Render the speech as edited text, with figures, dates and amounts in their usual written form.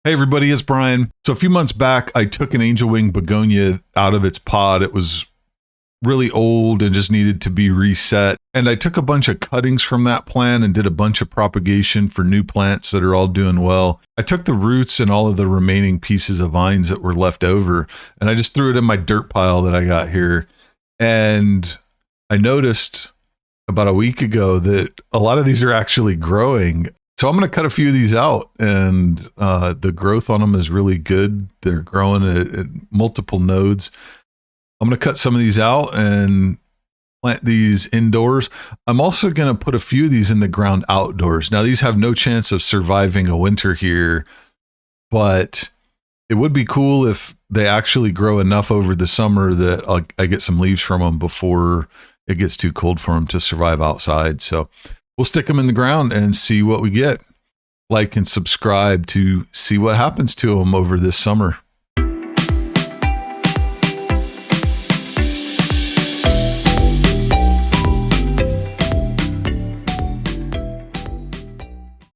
Hey everybody, it's Brian. So a few months back, I took an Angel Wing Begonia out of its pod. It was really old and just needed to be reset. And I took a bunch of cuttings from that plant and did a bunch of propagation for new plants that are all doing well. I took the roots and all of the remaining pieces of vines that were left over, and I just threw it in my dirt pile that I got here. And I noticed about a week ago that a lot of these are actually growing. So I'm going to cut a few of these out, and the growth on them is really good. They're growing at multiple nodes. I'm going to cut some of these out and plant these indoors. I'm also going to put a few of these in the ground outdoors. Now, these have no chance of surviving a winter here, but it would be cool if they actually grow enough over the summer that I get some leaves from them before it gets too cold for them to survive outside. So we'll stick them in the ground and see what we get. Like and subscribe to see what happens to them over this summer.